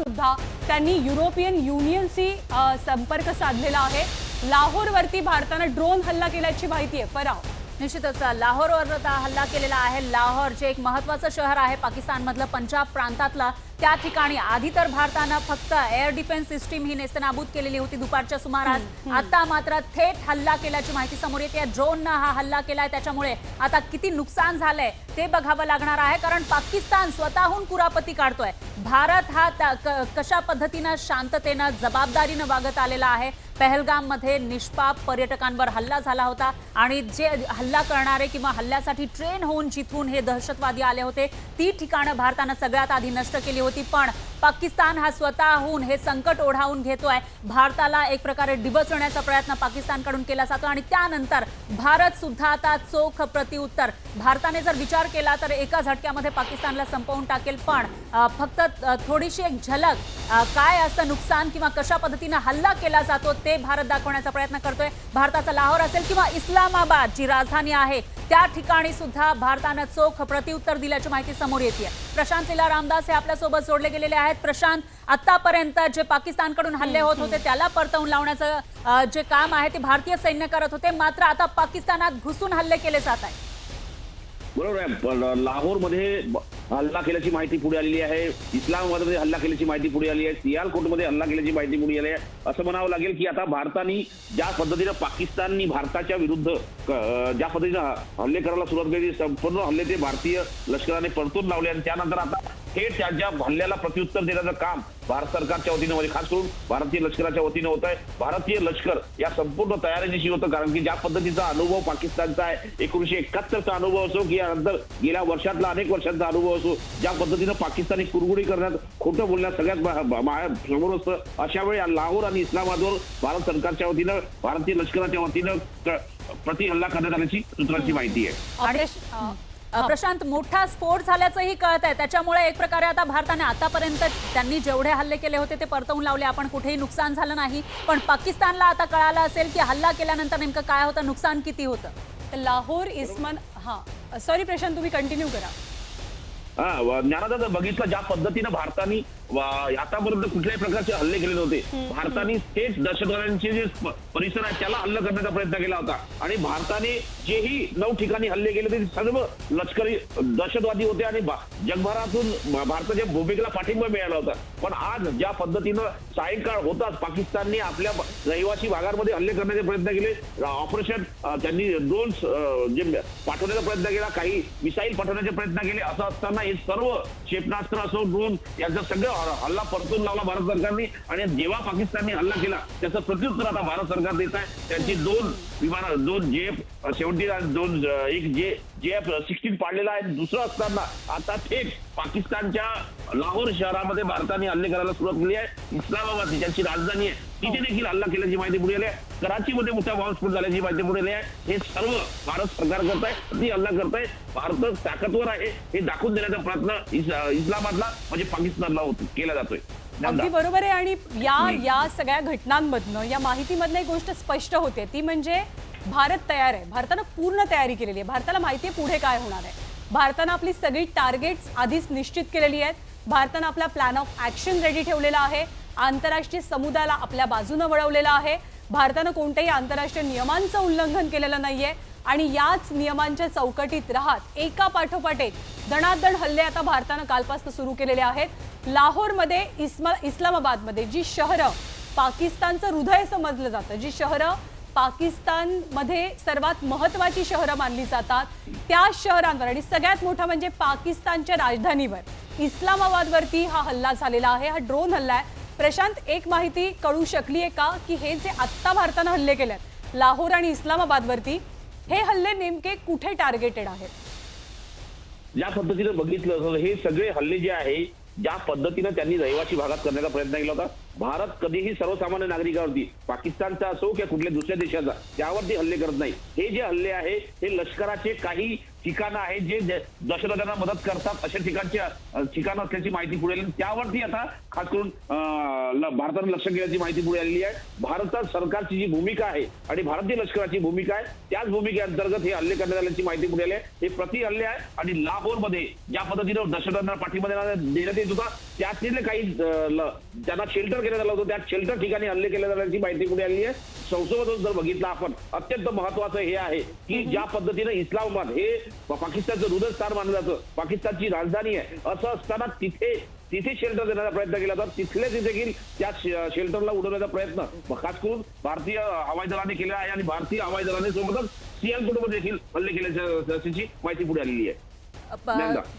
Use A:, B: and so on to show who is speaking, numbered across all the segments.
A: सुद्धा त्यांनी युरोपियन युनियनशी संपर्क साधलेला आहे। लाहोरवरती भारतानं ड्रोन हल्ला केल्याची माहिती आहे। फराव,
B: निश्चितच लाहोरवर हल्ला केलेला आहे। लाहोर जे एक महत्त्वाचं शहर आहे पाकिस्तानमधलं, पंजाब प्रांतातलं, त्या ठिकाणी आधी तर भारतानं फक्त एअर डिफेन्स सिस्टीम ही नेस्तनाबूत केलेली होती दुपारच्या सुमारास। आता मात्र थेट हल्ला केल्याची माहिती समोर येते। ड्रोननं हा हल्ला केलाय, त्याच्यामुळे आता किती नुकसान झालंय ते बघावं लागणार आहे, कारण पाकिस्तान स्वतःहून कुरापती काढतोय। भारत हा कशा पद्धतीनं शांततेनं जबाबदारीनं वागत आलेला आहे। पहलगाम मध्ये निष्पाप पर्यटकांवर हल्ला झाला होता आणि जे हल्ला करणारे किंवा हल्ल्यासाठी ट्रेन होऊन जिथून हे दहशतवादी आले होते ती ठिकाणं भारतानं सगळ्यात आधी नष्ट केली होती। पण पाकिस्तान हा स्वतःहून हे संकट ओढावून घेतोय। भारताला एक प्रकारे डिवचण्याचा प्रयत्न पाकिस्तानकडून केला जातो आणि त्यानंतर भारत सुद्धा आता चोख प्रत्युत्तर। भारताने जर विचार केला तर एका झटक्यामध्ये पाकिस्तानला संपवून टाकेल, पण फक्त थोडीशी एक झलक काय असं नुकसान किंवा कशा पद्धतीने हल्ला केला जातो ते भारत दाखवण्याचा प्रयत्न करतोय। भारताचा लाहोर असेल किंवा इस्लामाबाद जी राजधानी आहे त्या ठिकाणी सुद्धा भारतानं चोख प्रत्युत्तर दिल्याची माहिती समोर येते। प्रशांत लीला रामदास हे आपल्यासोबत जोडले गेलेले आहेत। प्रशांत, आतापर्यंत जे पाकिस्तानकडून हल्ले होत होते त्याला परतवून लावण्याचं जे काम आहे ते भारतीय सैन्य करत होते, मात्र आता पाकिस्तानात घुसून हल्ले केले जात आहेत।
C: बरोबर आहे। लाहोरमध्ये हल्ला केल्याची माहिती पुढे आलेली आहे, इस्लामाबादमध्ये हल्ला केल्याची माहिती पुढे आली आहे, सियालकोटमध्ये हल्ला केल्याची माहिती पुढे आली आहे। असं म्हणावं लागेल की आता भारताने ज्या पद्धतीने पाकिस्ताननी भारताच्या विरुद्ध ज्या पद्धतीने हल्ले करायला सुरुवात केली, संपूर्ण हल्ले ते भारतीय लष्कराने परतून लावले आणि त्यानंतर आता थेट त्याच्या हल्ल्याला प्रत्युत्तर देण्याचं काम भारत सरकारच्या वतीनं, म्हणजे खास करून भारतीय लष्कराच्या वतीनं होत आहे। भारतीय लष्कर या संपूर्ण तयारीनिशी होतं, कारण की ज्या पद्धतीचा अनुभव पाकिस्तानचा आहे, 1971चा अनुभव असो की यानंतर गेल्या वर्षातला अनेक वर्षांचा अनुभव असो, ज्या पद्धतीनं पाकिस्तानी कुरगुडी करण्यात, खोटं बोलण्यात सगळ्यात समोर असतं, अशा वेळी लाहोर आणि इस्लामाबादवर भारत सरकारच्या वतीनं, भारतीय लष्कराच्या वतीनं प्रति हल्ला करण्यात आल्याची सूत्रांची माहिती आहे।
B: प्रशांत, मोठा स्फोट झाल्याचंही कळत आहे, त्याच्यामुळे एक प्रकारे आता भारताने आतापर्यंत त्यांनी जेवढे हल्ले केले होते ते परतवून लावले, आपण कुठेही नुकसान झालं नाही, पण पाकिस्तानला आता कळालं असेल की हल्ला केल्यानंतर नेमकं काय होतं, नुकसान किती होतं।
A: तर लाहोर सॉरी प्रशांत, तुम्ही कंटिन्यू करा।
C: ज्ञानादा, बघितलं ज्या पद्धतीनं भारताने आतापर्यंत कुठल्याही प्रकारचे हल्ले केले नव्हते, भारताने थेट दहशतवाद्यांचे जे परिसर आहे त्याला हल्ला करण्याचा प्रयत्न केला होता आणि भारताने जेही 9 ठिकाणी हल्ले केले ते सर्व लष्करी दहशतवादी होते आणि जगभरातून भारताच्या भूमिकेला पाठिंबा मिळाला होता। पण आज ज्या पद्धतीनं सायंकाळ होताच पाकिस्तानने आपल्या रहिवासी भागांमध्ये हल्ले करण्याचे प्रयत्न केले, ऑपरेशन त्यांनी ड्रोन्स जे पाठवण्याचा प्रयत्न केला, काही मिसाईल पाठवण्याचे प्रयत्न केले। असं असताना हे सर्व क्षेपणास्त्र असो, ड्रोन, याचं सगळं हल्ला परतून लावला भारत सरकारने आणि जेव्हा पाकिस्तानने हल्ला केला त्याचं प्रत्युत्तर आता भारत सरकार देत आहे। त्यांची 2 विमानं, 2 JF-17 आणि एक JF-16 पाडलेला आहे। दुसरं असताना आता थेट पाकिस्तानच्या लाहोर शहरामध्ये भारताने हल्ले करायला सुरुवात केली आहे। इस्लामाबाद ज्यांची राजधानी आहे तिथे देखील हल्ला केल्याची माहिती पुढे आली आहे। कराचीमध्ये मोठा बॉम्बस्फोट झाल्याची माहिती पुढे आली आहे। हे सर्व भारत सरकार करत आहे, ती हल्ला करत आहे, भारत ताकदवर आहे हे दाखवून देण्याचा प्रयत्न इस्लामाबादला म्हणजे पाकिस्तानला केला जातोय।
A: अगदी बरोबर आहे। आणि या सगळ्या घटनांमधनं, या माहितीमधनं एक गोष्ट स्पष्ट होते, ती म्हणजे भारत तयार आहे, भारतानं पूर्ण तयारी केलेली आहे, भारताला माहिती आहे पुढे काय होणार आहे। भारतानं आपली सगळी टार्गेट्स आधीच निश्चित केलेली आहेत, भारतानं आपला प्लॅन ऑफ ऍक्शन रेडी ठेवलेला आहे, आंतरराष्ट्रीय समुदायाला आपल्या बाजूने वळवलेलं आहे, भारतानं कोणत्याही आंतरराष्ट्रीय नियमांचं उल्लंघन केलेलं नाहीये आणि याच नियमांच्या चौकटीत राहत एका पाठोपाठ एक दणादण हल्ले आता भारतानं कालपासून सुरू केलेले आहेत। लाहोरमध्ये, इस्लामाबादमध्ये जी शहरं पाकिस्तानचं हृदय समजलं जातं, जी शहरं पाकिस्तानमध्ये सर्वात महत्त्वाची शहरं मानली जातात, त्या शहरांवर आणि सगळ्यात मोठा म्हणजे पाकिस्तानच्या राजधानीवर इस्लामाबादवरती हा हल्ला झालेला आहे, हा ड्रोन हल्ला आहे। प्रशांत, एक माहिती कळू शकली आहे का की हे जे आत्ता भारतानं हल्ले केलेत लाहोर आणि इस्लामाबादवरती, हे हल्ले नेमके कुठे टार्गेटेड आहेत?
C: ज्या पद्धतीने बघितलं हे सगळे हल्ले जे आहे, ज्या पद्धतीने त्यांनी रहिवासी भागात करण्याचा प्रयत्न केला होता, भारत कधीही सर्वसामान्य नागरिकांवरती, पाकिस्तानचा असो किंवा कुठल्या दुसऱ्या देशाचा, त्यावरती हल्ले करत नाही। हे जे हल्ले आहे हे लष्कराचे काही ठिकाणं आहेत जे दहशतवाद्यांना मदत करतात, अशा ठिकाणं असल्याची माहिती पुढे आली. त्यावरती आता खास करून भारताने लक्ष केल्याची माहिती पुढे आलेली आहे. भारत सरकारची जी भूमिका आहे आणि भारतीय लष्कराची भूमिका आहे, त्याच भूमिकेअंतर्गत हे हल्ले करण्यात आल्याची माहिती पुढे आली आहे. हे प्रति हल्ले आहे आणि लाहोरमध्ये ज्या पद्धतीने दहशतवाद्यांना पाठिंबा देण्यात येत होता, त्यातले काही ज्यांना शेल्टर केलं झालं होतं, त्या शेल्टर ठिकाणी हल्ले केले जाण्याची माहिती पुढे आली आहे. संसदेमधून जर बघितलं आपण, अत्यंत महत्वाचं हे आहे की ज्या पद्धतीने इस्लामाबाद हे पाकिस्तानचं हृदयस्थान मानलं जातं, पाकिस्तानची राजधानी आहे, असं असताना तिथे शेल्टर देण्याचा प्रयत्न केला जातो. तिथे देखील त्या शेल्टरला उडवण्याचा प्रयत्न खास करून भारतीय हवाई दलाने केला आहे आणि भारतीय हवाई दलाने सोबतच सियालकोटमध्ये देखील हल्ले केल्याची माहिती पुढे आलेली आहे.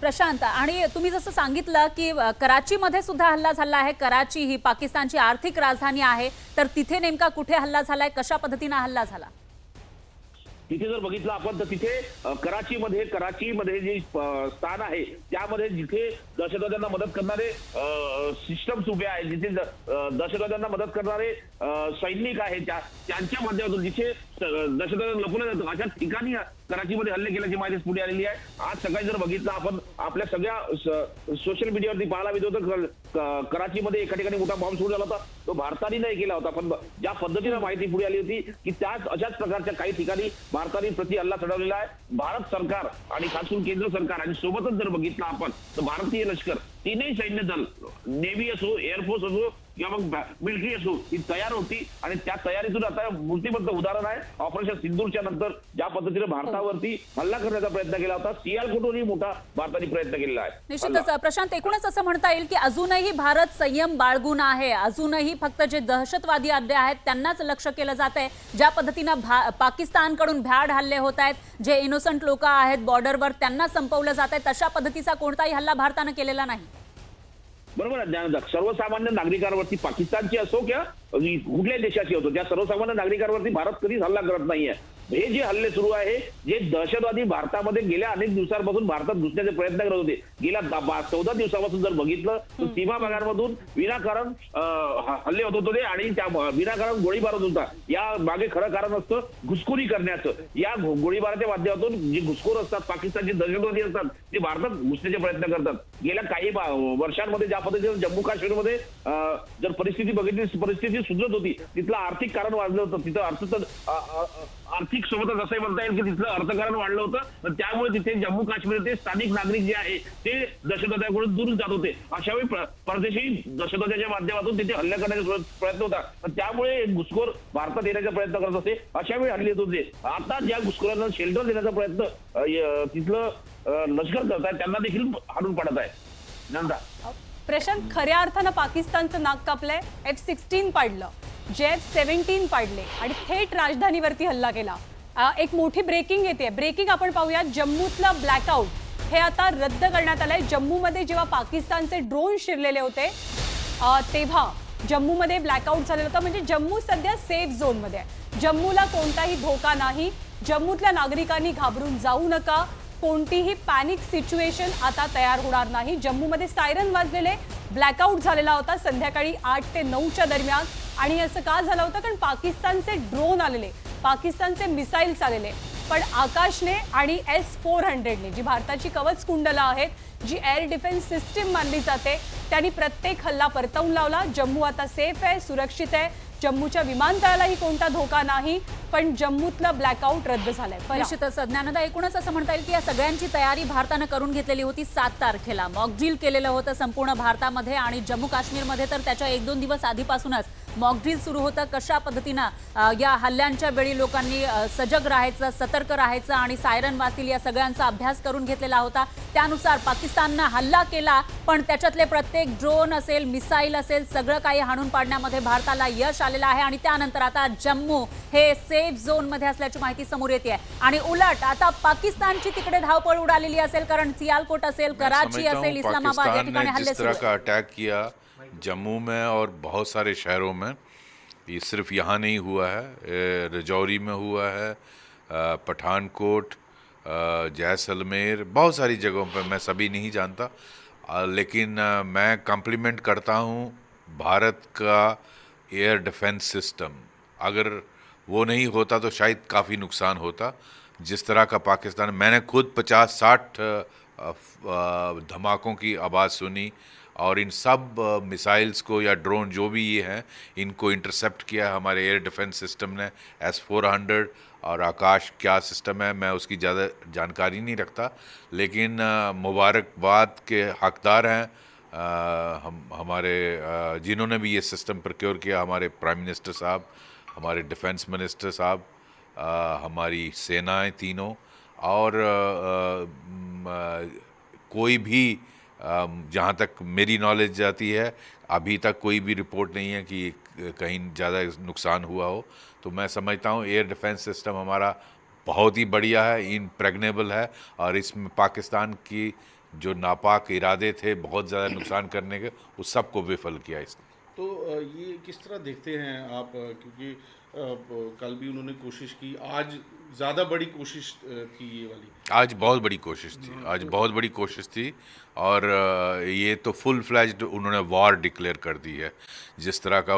B: प्रशांत, आणि तुम्ही जसं सांगितलं की कराचीमध्ये सुद्धा हल्ला झाला आहे. कराची ही पाकिस्तानची आर्थिक राजधानी आहे, तर तिथे नेमका कुठे हल्ला झालाय, कशा पद्धतीने हल्ला झाला?
C: तिथे जर बघितलं आपण तर तिथे कराचीमध्ये जे स्थान आहे त्यामध्ये जिथे दहशतवाद्यांना मदत करणारे सिस्टम्स उभे आहेत, जिथे दहशतवाद्यांना मदत करणारे सैनिक आहेत, त्यांच्या माध्यमातून जिथे दहशतवाद्यांना लपवलं जातं अशा ठिकाणी कराचीमध्ये हल्ले केल्याची माहिती पुढे आलेली आहे. आज सकाळी जर बघितलं आपण आपल्या सगळ्या सोशल मीडियावरती पाहायला मिळत होतं, कराचीमध्ये एका ठिकाणी मोठा बॉम्ब सुरू झाला होता, तो भारताने नाही केला होता, पण ज्या पद्धतीने माहिती पुढे आली होती की अशाच प्रकारच्या काही ठिकाणी भारताने प्रति हल्ला चढवलेला आहे. भारत सरकार आणि खास करून केंद्र सरकार आणि सोबतच जर बघितलं आपण तर भारतीय लष्कर, तीनही सैन्य दल, नेव्ही असो, एअरफोर्स असो किंवा मग मिलिटरी असो, ही तयार होती आणि त्या तयारीतून आता मूर्तिमंत उदाहरण आहे ऑपरेशन सिंदूरच्या नंतर ज्या पद्धतीने भारतावरती हल्ला करण्याचा प्रयत्न केला होता. सियालकोटवरही मोठा भारताने प्रयत्न केलेला आहे.
B: निश्चितच प्रशांत, एकूणच असं म्हणता येईल की अजूनही भारत संयम बाळगून आहे. अजूनही फक्त जे दहशतवादी अड्डे आहेत त्यांनाच लक्ष केलं जात आहे. ज्या पद्धतीनं पाकिस्तानकडून भ्याड हल्ले होत आहेत, जे इनोसंट लोक आहेत बॉर्डरवर त्यांना संपवलं जात आहे, तशा पद्धतीचा कोणताही हल्ला भारतानं केलेला नाही.
C: बरोबर आहे. सर्वसामान्य नागरिकांवरती, पाकिस्तानची असो किंवा कुठल्याही देशाची असो, त्या सर्वसामान्य नागरिकांवरती भारत कधीच हल्ला करत नाहीये. हे जे हल्ले सुरू आहे, जे दहशतवादी भारतामध्ये गेल्या अनेक दिवसांपासून भारतात घुसण्याचे प्रयत्न करत होते, गेल्या 14 दिवसापासून जर बघितलं तर सीमा भागांमधून विनाकारण हल्ले होत होते आणि त्या विनाकारण गोळीबार होत होता. या मागे खरं कारण असतं घुसखोरी करण्याचं. या गोळीबाराच्या माध्यमातून जे घुसखोर असतात, पाकिस्तानचे दहशतवादी असतात, ते भारतात घुसण्याचे प्रयत्न करतात. गेल्या काही वर्षांमध्ये ज्या पद्धतीने जम्मू काश्मीरमध्ये जर परिस्थिती बघितली, परिस्थिती सुधरत होती, तिथलं आर्थिक कारण वाढलं होतं, तिथं आर्थिक सोबतच असंही म्हणता येईल की तिथलं अर्थकारण वाढलं होतं. त्यामुळे तिथे जम्मू काश्मीरचे स्थानिक नागरिक जे आहे ते दहशतवाद्यांकडून दूर जात होते. अशा वेळी परदेशी दहशतवाद्याच्या माध्यमातून तिथे हल्ला करण्याचा प्रयत्न होता. त्यामुळे घुसखोर भारतात येण्याचा प्रयत्न करत असते, अशा वेळी हल्ले होत होते. आता ज्या घुसखोरांना शेल्टर देण्याचा प्रयत्न तिथलं लष्कर करत आहे त्यांना देखील हाडून पडत आहे. नंदा,
A: प्रशांत, खऱ्या अर्थानं पाकिस्तानचं नाक कापलंय. F-16 पाडलं, J-17 पाडले आणि थेट राजधानीवरती हल्ला केला. एक मोठी ब्रेकिंग येते. ब्रेकिंग आपण पाहूया. जम्मूतलं ब्लॅकआउट हे आता रद्द करण्यात आलंय. जम्मूमध्ये जेव्हा पाकिस्तानचे ड्रोन शिरलेले होते तेव्हा जम्मूमध्ये ब्लॅकआउट झालेलं होतं. म्हणजे जम्मू सध्या सेफ झोनमध्ये आहे. जम्मूला कोणताही धोका नाही. जम्मूतल्या नागरिकांनी घाबरून जाऊ नका. कोणतीही पॅनिक सिच्युएशन आता तयार होणार नाही. जम्मूमध्ये सायरन वाजलेले, ब्लॅकआउट झालेला होता संध्याकाळी 8 ते 9च्या दरम्यान. आणि असं का झालं होतं? कारण पाकिस्तानचे ड्रोन आलेले, पाकिस्तानचे मिसाईल्स आलेले. पण आकाशने आणि S-400ने, जी भारताची कवच कुंडलं आहेत, जी एअर डिफेन्स सिस्टीम मानली जाते, त्यांनी प्रत्येक हल्ला परतवून लावला. जम्मू आता सेफ आहे, सुरक्षित आहे. जम्मूच्या विमानतळालाही कोणता धोका नाही. पण जम्मूतलं ब्लॅकआउट रद्द झालंय.
B: निश्चितच ज्ञानदा, एकूणच असं म्हणता येईल की या सगळ्यांची तयारी भारतानं करून घेतलेली होती. 7 तारखेला मॉकड्रिल केलेलं होतं संपूर्ण भारतामध्ये आणि जम्मू काश्मीरमध्ये तर त्याच्या 1-2 दिवस आधीपासूनच मॉकड्रिल सुरू होतं. कशा पद्धतीनं या हल्ल्यांच्या वेळी लोकांनी सजग राहायचं, सतर्क राहायचं आणि सायरन वाजतील या सगळ्यांचा अभ्यास करून घेतलेला होता. त्यानुसार पाकिस्ताननं हल्ला केला, पण त्याच्यातले प्रत्येक ड्रोन असेल, मिसाईल असेल, सगळं काही हाणून पाडण्यामध्ये भारताला यश आलेलं आहे. आणि त्यानंतर आता जम्मू हे सेफ झोन मध्ये असल्याची माहिती समोर येते. आणि उलट आता पाकिस्तानची तिकडे धावपळ उडालेली असेल, कारण सियालकोट असेल, कराची असेल, इस्लामाबाद या ठिकाणी हल्ले सुरू आहेत.
D: अटैक किया जम्मू में और बहुत सारे शहरों में, ये सिर्फ यहाँ नहीं हुआ है, रजौरी में हुआ है, पठानकोट, जैसलमेर, बहुत सारी जगहों पर, मैं सभी नहीं जानता, लेकिन मैं कम्प्लीमेंट करता हूँ भारत का एयर डिफेंस सिस्टम. अगर वो नहीं होता तो शायद काफ़ी नुकसान होता. जिस तरह का पाकिस्तान, मैंने खुद 50-60 धमाकों की आवाज़ सुनी और इन सब मिसाइल्स को या ड्रोन जो भी ये हैं इनको इंटरसेप्ट किया हमारे एयर डिफेंस सिस्टम ने। S-400 और आकाश क्या सिस्टम है मैं उसकी ज़्यादा जानकारी नहीं रखता, लेकिन मुबारकबाद के हकदार हैं हमारे जिन्होंने भी ये सिस्टम प्रोक्योर किया, हमारे प्राइम मिनिस्टर साहब, हमारे डिफेंस मिनिस्टर साहब, हमारी सेनाएं तीनों, और कोई भी जहाँ तक मेरी नॉलेज जाती है अभी तक कोई भी रिपोर्ट नहीं है कि कहीं ज़्यादा नुकसान हुआ हो। तो मैं समझता हूँ एयर डिफेंस सिस्टम हमारा बहुत ही बढ़िया है, इम्प्रेग्नेबल है, और इसमें पाकिस्तान की जो नापाक इरादे थे बहुत ज़्यादा नुकसान करने के, उस सब को विफल किया इसने।
E: तो ये किस तरह देखते हैं आप, क्योंकि कल भी उन्होंने कोशिश की, आज ज़्यादा बड़ी कोशिश थी ये वाली।
D: आज बहुत बड़ी कोशिश थी, आज बहुत बड़ी कोशिश थी, और ये तो फुल फ्लैज्ड उन्होंने वॉर डिक्लेयर कर दी है। जिस तरह का